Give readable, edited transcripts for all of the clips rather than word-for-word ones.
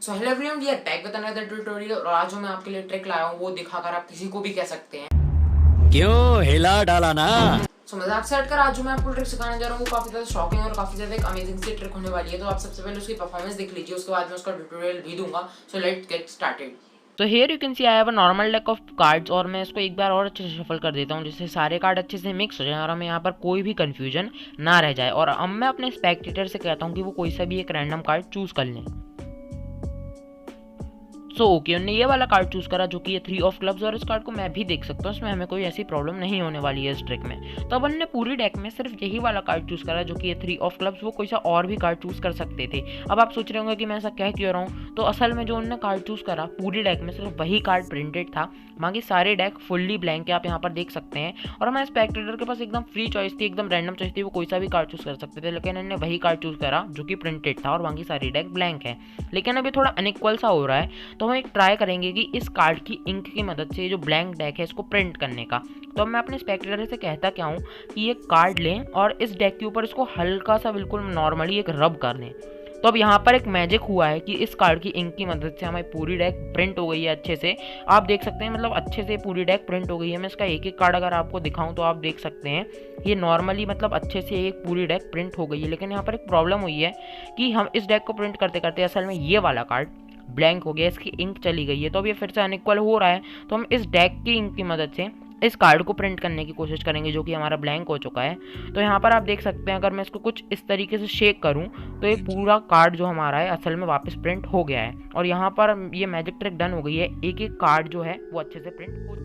So hello everyone, we are back with another tutorial और आज जो मैं आपके लिए ट्रिक लाया हूँ वो दिखाकर आप किसी को भी कह सकते हैं क्यों हिला डाला ना। सो मजाक से हटकर आज जो मैं आपको ट्रिक सिखाने जा रहा हूँ वो काफी ज्यादा शॉकिंग और काफी ज्यादा एक अमेजिंग सी ट्रिक होने वाली है। तो आप सबसे पहले उसकी परफॉर्मेंस देख लीजिए, उसके बाद मैं उसका ट्यूटोरियल भी दूंगा। So let's get started. तो here you can see I have a normal deck of cards और मैं इसको एक बार और अच्छे से शफल कर देता हूँ जिससे सारे कार्ड अच्छे से मिक्स हो जाए और हमें यहाँ पर कोई भी कंफ्यूजन ना रह जाए। और अब मैं अपने स्पेक्टेटर से कहता हूँ कि वो कोई सा भी एक रैंडम कार्ड चूज कर लें। सो ओके, उन्होंने ये वाला कार्ड चूज करा जो कि ये 3 ऑफ क्लब्स, और इस कार्ड को मैं भी देख सकता हूँ, इसमें हमें कोई ऐसी प्रॉब्लम नहीं होने वाली है इस ट्रिक में। तो अब उन्होंने पूरी डेक में सिर्फ यही वाला कार्ड चूज करा जो कि ये 3 ऑफ क्लब्स, वो कोई सा और भी कार्ड चूज कर सकते थे। अब आप सोच रहे होंगे कि मैं ऐसा कह क्यों रहा हूँ, तो असल में जो उन्होंने कार्ड चूज करा पूरी डेक में सिर्फ वही कार्ड प्रिंटेड था, बाकी सारे डेक फुल्ली ब्लैंक है, आप यहाँ पर देख सकते हैं। और हमारे स्पेक्टेटर के पास एकदम फ्री चॉइस थी, एकदम रैंडम चॉइस थी, वो कोई सा भी कार्ड चूज कर सकते थे, लेकिन इन्होंने वही कार्ड चूज करा जो कि प्रिंटेड था और बाकी सारी डेक ब्लैंक है। लेकिन अभी थोड़ा अनइक्वल सा हो रहा है, तो हम एक ट्राई करेंगे कि इस कार्ड की इंक की मदद से जो ब्लैंक डेक है इसको प्रिंट करने का। तो अब मैं अपने स्पेक्टेटर से कहता क्या हूँ कि ये कार्ड लें और इस डेक के ऊपर इसको हल्का सा बिल्कुल नॉर्मली एक रब कर दें। तो अब यहाँ पर एक मैजिक हुआ है कि इस कार्ड की इंक की मदद से हमारी पूरी डेक प्रिंट हो गई है अच्छे से। आप देख सकते हैं, मतलब अच्छे से पूरी डेक प्रिंट हो गई है। मैं इसका एक एक कार्ड अगर आपको दिखाऊं तो आप देख सकते हैं ये नॉर्मली मतलब अच्छे से एक पूरी डेक प्रिंट हो गई है। लेकिन यहाँ पर एक प्रॉब्लम हुई है कि हम इस डेक को प्रिंट करते करते असल में ये वाला कार्ड ब्लैंक हो गया, इसकी इंक चली गई है। तो अब ये फिर से अनइक्वल हो रहा है, तो हम इस डेक की इंक की मदद से इस कार्ड को प्रिंट करने की कोशिश करेंगे जो कि हमारा ब्लैंक हो चुका है। तो यहाँ पर आप देख सकते हैं, अगर मैं इसको कुछ इस तरीके से शेक करूँ तो ये पूरा कार्ड जो हमारा है असल में वापस प्रिंट हो गया है और यहाँ पर ये मैजिक ट्रिक डन हो गई है। एक एक कार्ड जो है वो अच्छे से प्रिंट हो।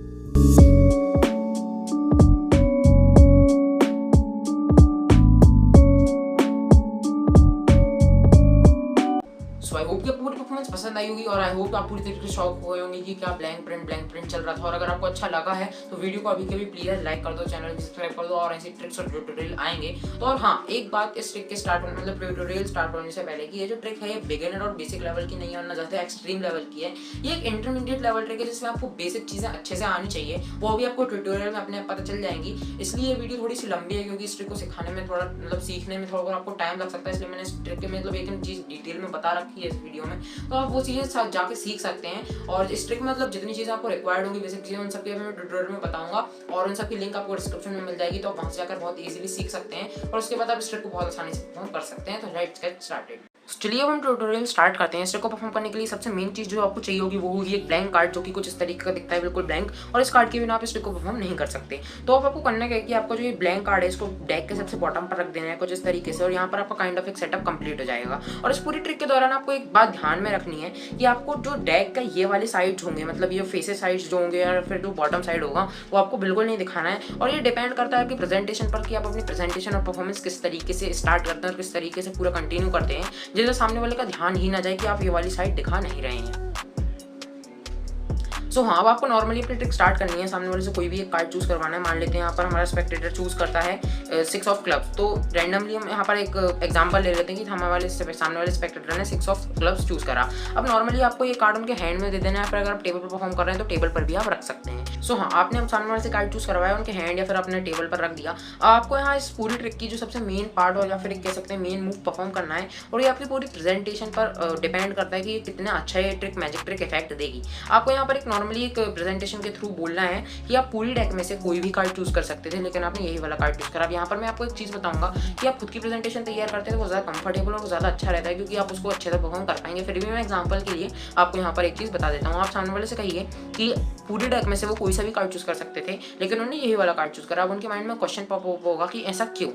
सो आई होप कि पूरी परफॉर्मेंस पसंद आई होगी और आई होप आप पूरी तरीके से शॉक हुए होंगे कि क्या ब्लैंक प्रिंट चल रहा था। और अगर आपको अच्छा लगा है तो वीडियो को अभी के भी प्लीज लाइक कर दो, चैनल को सब्सक्राइब कर दो और ऐसी ट्रिक्स और ट्यूटोरियल आएंगे। तो और हाँ, एक बात इस ट्रिक के स्टार्ट होने मतलब ट्यूटोरियल स्टार्ट होने से पहले कि ये जो ट्रिक है ये बिगिनर और बेसिक लेवल की नहीं है और ना ज़्यादा एक्सट्रीम लेवल की है। ये एक इंटरमीडिएट लेवल ट्रिक है जिसमें आपको बेसिक चीज़ें अच्छे से आनी चाहिए, वो भी आपको ट्यूटोरियल में अपने पता चल जाएंगी। इसलिए ये वीडियो थोड़ी सी लंबी है क्योंकि इस ट्रिक को सिखाने में थोड़ा मतलब सीखने में थोड़ा आपको टाइम लग सकता है, इसलिए मैंने इस ट्रिक के मतलब एक चीज़ डिटेल में बता रखी है इस वीडियो में। तो आप वो चीज़ें जाके सीख सकते हैं और इस ट्रिक में मतलब जितनी चीज़ें आपको रिक्वायर्ड होंगी बेसिक चीज़ें उन सबके मैं ट्यूटोरियल में बताऊंगा और उन सबकी लिंक आपको डिस्क्रिप्शन में मिल जाएगी, तो आप वहाँ से जाकर बहुत इजीली सीख सकते हैं और उसके बाद आप इस ट्रिक को बहुत आसानी से परफॉर्म कर सकते हैं। तो लेट्स गेट स्टार्टेड। चलिए अब हम ट्यूटोरियल स्टार्ट करते हैं। इस ट्रिक को परफॉर्म करने के लिए सबसे मेन चीज़ जो आपको चाहिए होगी वो होगी एक ब्लैंक कार्ड जो कि कुछ इस तरीके का दिखता है, बिल्कुल ब्लैंक, और इस कार्ड के बिना आप इस ट्रिक को परफॉर्म नहीं कर सकते। तो अब आपको करना क्या है कि आपको जो ये ब्लैंक कार्ड है इसको डेक के सबसे बॉटम पर रख देना है कुछ इस तरीके से और यहाँ पर आपका काइंड ऑफ एक सेटअप कंप्लीट हो जाएगा। और इस पूरी ट्रिक के दौरान आपको एक बात ध्यान में रखनी है कि आपको जो डेक का ये वाले साइड्स होंगे, मतलब ये फेसेस साइड्स जो होंगे या फिर जो बॉटम साइड होगा वो आपको बिल्कुल नहीं दिखाना है। और ये डिपेंड करता है आपकी प्रेजेंटेशन पर कि आप अपनी प्रेजेंटेशन और परफॉर्मेंस किस तरीके से स्टार्ट करते हैं और किस तरीके से पूरा कंटिन्यू करते हैं, जिससे सामने वाले का ध्यान ही ना जाए कि आप ये वाली साइड दिखा नहीं रहे हैं। सो हाँ, अब आपको नॉर्मली अपनी ट्रिक स्टार्ट करनी है। सामने वाले से कोई भी एक कार्ड चूज करवाना है। मान लेते हैं यहाँ पर हमारा स्पेक्टेटर चूज करता है 6 ऑफ क्लब्स, तो रैंडमली हम यहाँ पर एक एग्जांपल ले लेते हैं कि हमारे वाले सामने वाले स्पेक्टेटर ने 6 ऑफ क्लब्स चूज करा। अब नॉर्मली आपको ये कार्ड उनके हैंड में दे देना है, फिर अगर आप टेबल पर परफॉर्म कर रहे हैं तो टेबल पर भी आप रख सकते हैं। सो हाँ, आपने हम सामने वाले से कार्ड चूज करवाया उनके हैंड या फिर अपने टेबल पर रख दिया। अब आपको यहाँ इस पूरी ट्रिक की जो सबसे मेन पार्ट हो या फिर कह सकते हैं मेन मूव परफॉर्म करना है और ये आपकी पूरी प्रेजेंटेशन पर डिपेंड करता है कि कितना अच्छा ये ट्रिक मैजिक ट्रिक इफेक्ट देगी। आपको यहाँ पर एक नॉर्मली एक प्रेजेंटेशन के थ्रू बोलना है कि आप पूरी डेक में से कोई भी कार्ड चूज कर सकते थे, लेकिन आपने यही वाला कार्ड चूज करा। अब यहाँ पर मैं आपको एक चीज़ बताऊंगा कि आप खुद की प्रेजेंटेशन तैयार करते हैं तो वो ज़्यादा कंफर्टेबल और ज़्यादा अच्छा रहता है क्योंकि आप उसको अच्छे से परफॉर्म कर पाएंगे। फिर भी मैं एग्जांपल के लिए आपको यहाँ पर एक चीज़ बता देता हूँ। आप सामने वाले से कहिए कि पूरी डेक में से वो कोई सा भी कार्ड चूज कर सकते थे, लेकिन उन्होंने यही वाला कार्ड चूज करा। अब उनके माइंड में क्वेश्चन पॉप अप होगा कि ऐसा क्यों।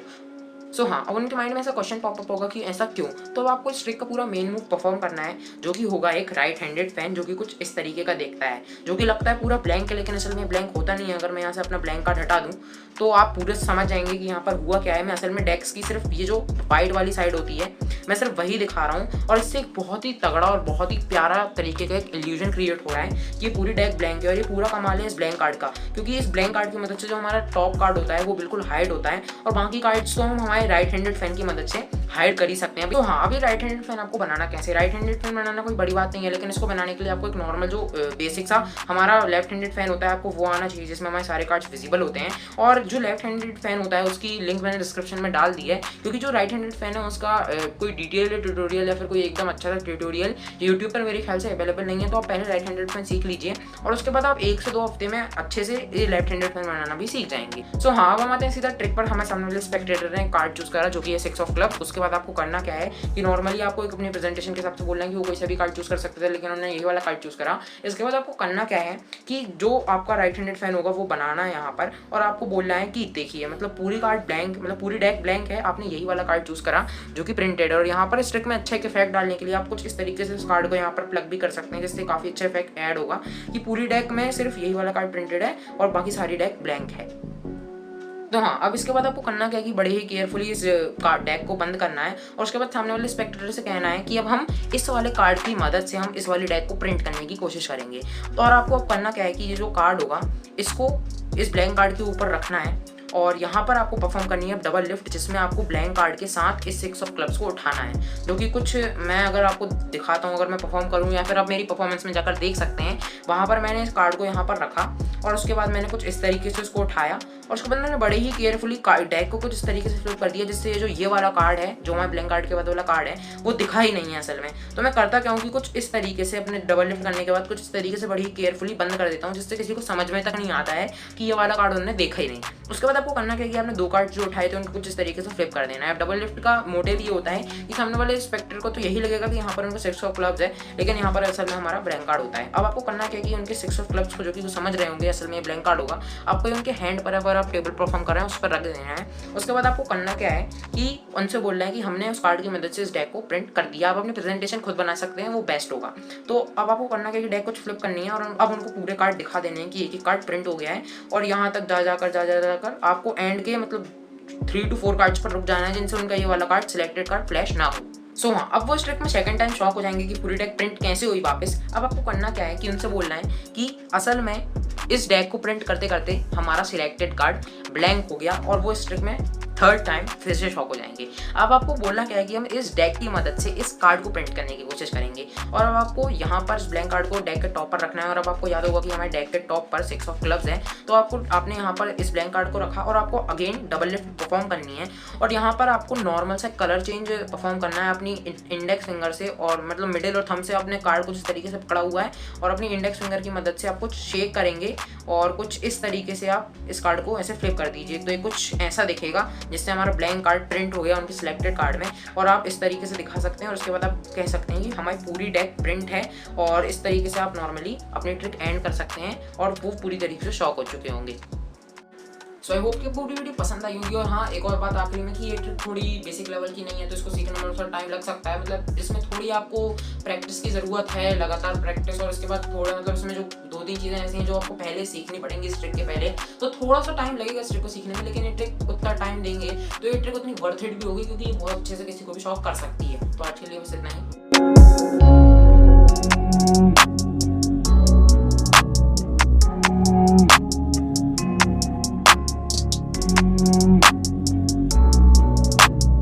सो हाँ, अब उनके माइंड में ऐसा क्वेश्चन पॉपअप होगा कि ऐसा क्यों। तो अब आपको इस ट्रिक का पूरा मेन मूव परफॉर्म करना है जो कि होगा एक राइट हैंडेड फैन जो कि कुछ इस तरीके का देखता है, जो कि लगता है पूरा ब्लैंक है लेकिन असल में ब्लैंक होता नहीं है। अगर मैं यहाँ से अपना ब्लैंक कार्ड हटा दूँ तो आप पूरे समझ जाएंगे कि यहाँ पर हुआ क्या है। मैं असल में डेक्स की सिर्फ ये जो वाइट वाली साइड होती है मैं सिर्फ वही दिखा रहा हूँ और इससे एक बहुत ही तगड़ा और बहुत ही प्यारा तरीके का एक इल्यूजन क्रिएट हो रहा है कि ये पूरी डेक ब्लैंक है। और ये पूरा कमाल है इस ब्लैंक कार्ड का, क्योंकि इस ब्लैंक कार्ड की मदद से जो हमारा टॉप कार्ड होता है वो बिल्कुल हाइड होता है और बाकी कार्ड्स को हम हमारे राइट हैंडेड फैन की मदद से हाइड कर ही सकते हैं। तो हाँ, अभी राइट हैंडेड फैन आपको बनाना कैसे, राइट हैंडेड फैन बनाना कोई बड़ी बात नहीं है, लेकिन इसको बनाने के लिए आपको एक नॉर्मल जो बेसिक सा हमारा लेफ्ट हैंडेड फैन होता है आपको वो आना चाहिए, जिसमें हमारे सारे कार्ड्स विजिबल होते हैं। और जो लेफ्ट हैंडेड फैन होता है उसकी लिंक मैंने डिस्क्रिप्शन में डाल दी है, क्योंकि जो राइट हैंडेड फैन है उसका कोई डिटेल ट्यूटोरियल या फिर कोई एकदम अच्छा सा ट्यूटोरियल यूट्यूब पर मेरे ख्याल से अवेलेबल नहीं है। तो आप पहले राइट हैंडेड फैन सीख लीजिए और उसके बाद आप 1 से 2 हफ्ते में अच्छे से ये लेफ्ट हैंडेड फैन बनाना भी सीख जाएंगे। सो हाँ, अब हम आते हैं सीधा ट्रिक पर। हमें सामने वाले स्पेक्टेटर ने कार्ड चूज करा जो कि है 6 ऑफ क्लब। उसके बाद आपको करना क्या है कि नॉर्मली आपको एक अपनी प्रेजेंटेशन के हिसाब से बोलना है कि वो कोई सा भी कार्ड चूज कर सकते थे, लेकिन उन्होंने यही वाला कार्ड चूज करा। इसके बाद आपको करना क्या है कि जो आपका राइट हैंडेड फैन होगा वो बनाना है यहाँ पर, और आपको बोलना है कि देखिए मतलब पूरी कार्ड ब्लैंक, मतलब पूरी डेक ब्लैंक है, आपने यही वाला कार्ड चूज करा जो कि प्रिंटेड है। और यहाँ पर इस ट्रिक में अच्छा एक इफेक्ट डालने के लिए आप कुछ इस तरीके से इस कार्ड को यहाँ पर प्लग भी कर सकते हैं, जिससे काफी अच्छा इफेक्ट ऐड होगा कि पूरी डेक में सिर्फ यही वाला कार्ड प्रिंटेड है और बाकी सारी डेक ब्लैंक है। तो हाँ, अब इसके बाद आपको करना क्या है कि बड़े ही केयरफुली इस कार्ड डेक को बंद करना है और उसके बाद सामने वाले स्पेक्टेटर से कहना है कि अब हम इस वाले कार्ड की मदद से हम इस वाली डेक को प्रिंट करने की कोशिश करेंगे। तो और आपको अब करना क्या है कि ये जो कार्ड होगा इसको इस ब्लैंक कार्ड के ऊपर रखना है और यहाँ पर आपको परफॉर्म करनी है डबल लिफ्ट, जिसमें आपको ब्लैंक कार्ड के साथ इस 6 ऑफ क्लब्स को उठाना है, जो कि कुछ मैं अगर आपको दिखाता हूँ, अगर मैं परफॉर्म करूँ या फिर आप मेरी परफॉर्मेंस में जाकर देख सकते हैं। वहाँ पर मैंने इस कार्ड को यहाँ पर रखा और उसके बाद मैंने कुछ इस तरीके से उसको उठाया और उसके बाद मैंने बड़े ही केयरफुली डेक को कुछ इस तरीके से फ्लिप कर दिया, जिससे जो ये वाला कार्ड है जो हमारे ब्लैंक कार्ड के बाद वाला कार्ड है वो दिखा ही नहीं है असल में। तो मैं करता क्या हूँ कि कुछ इस तरीके से अपने डबल लिफ्ट करने के बाद कुछ इस तरीके से बड़ी ही केयरफुली बंद कर देता हूँ, जिससे किसी को समझ में तक नहीं आता है कि ये वाला कार्ड उन्होंने देखा ही नहीं। उसके बाद आपको करना क्या है कि आपने 2 कार्ड जो उठाए थे उनको कुछ इस तरीके से फ्लिप कर देना है। डबल लिफ्ट का मोटिव ये होता है कि सामने वाले स्पेक्टर को तो यही लगेगा कि यहाँ पर उनको 6 ऑफ क्लब्स है, लेकिन यहाँ पर असल में हमारा ब्लैंक कार्ड होता है। अब आपको करना क्या है कि उनके 6 ऑफ क्लब्स को जो कि वो समझ रहे होंगे असल में ब्लैंक कार्ड होगा, आपको उनके हैंड पर अगर आप टेबल परफॉर्म कर रहे हैं उस पर रख देना है। उसके बाद आपको करना क्या है कि उनसे बोलना है कि हमने उस कार्ड की मदद से इस डेक को प्रिंट कर दिया। आप अपनी प्रेजेंटेशन खुद बना सकते हैं, वो बेस्ट होगा। तो अब आपको करना क्या है कि डेक कुछ फ्लिप करनी है और अब उनको पूरे कार्ड दिखा देने हैं कि एक ही कार्ड प्रिंट हो गया है और यहाँ तक जा जाकर आपको एंड के मतलब 3 to 4 कार्ड्स पर रुक जाना है जिनसे उनका ये वाला कार्ड सिलेक्टेड कार्ड फ्लैश ना हो। सो हाँ, अब वो इस ट्रिक में सेकंड टाइम शॉक हो जाएंगे कि पूरी डेक प्रिंट कैसे हुई वापस। अब आपको करना क्या है कि उनसे बोलना है कि असल में इस डेक को प्रिंट करते करते हमारा सिलेक्टेड कार्ड ब्लैंक हो गया, और वो इस ट्रिक में 3rd टाइम फिर से शॉक हो जाएंगे। अब आपको बोलना क्या है कि हम इस डेक की मदद से इस कार्ड को प्रिंट करने की कोशिश करेंगे, और अब आपको यहाँ पर इस ब्लैंक कार्ड को डेक के टॉप पर रखना है। और अब आपको याद होगा कि हमारे डेक के टॉप पर 6 ऑफ क्लब्स है, तो आपने यहाँ पर इस ब्लैंक कार्ड को रखा और आपको अगेन डबल लिफ्ट परफॉर्म करनी है। और यहाँ पर आपको नॉर्मल सा कलर चेंज परफॉर्म करना है अपनी इंडेक्स फिंगर से, और मतलब मिडिल और थंब से अपने कार्ड कुछ इस तरीके से पकड़ा हुआ है और अपनी इंडेक्स फिंगर की मदद से आप कुछ शेक करेंगे और कुछ इस तरीके से आप इस कार्ड को ऐसे फ्लिप कर दीजिए। तो ये कुछ ऐसा दिखेगा जिससे हमारा ब्लैंक कार्ड प्रिंट हो गया उनके सिलेक्टेड कार्ड में, और आप इस तरीके से दिखा सकते हैं। और उसके बाद आप कह सकते हैं कि हमारी पूरी डेक प्रिंट है, और इस तरीके से आप नॉर्मली अपनी ट्रिक एंड कर सकते हैं और वो पूरी तरीके से शॉक हो चुके होंगे। सो आई होप कि पूरी वीडियो पसंद आई होगी। और हाँ, एक और बात आखिरी में कि ये ट्रिक थोड़ी बेसिक लेवल की नहीं है, तो इसको सीखने में थोड़ा टाइम लग सकता है। मतलब इसमें थोड़ी आपको प्रैक्टिस की ज़रूरत है, लगातार प्रैक्टिस, और इसके बाद थोड़ा मतलब इसमें जो 2-3 चीज़ें ऐसी हैं जो आपको पहले सीखनी पड़ेंगी इस ट्रिक के पहले, तो थोड़ा सा टाइम लगेगा इस ट्रिक को सीखने में। लेकिन ये ट्रिक उतना टाइम देंगे तो ये ट्रिक उतनी वर्थ इट भी होगी, क्योंकि ये बहुत अच्छे से किसी को भी शॉक कर सकती है। तो आज के लिए बस इतना ही।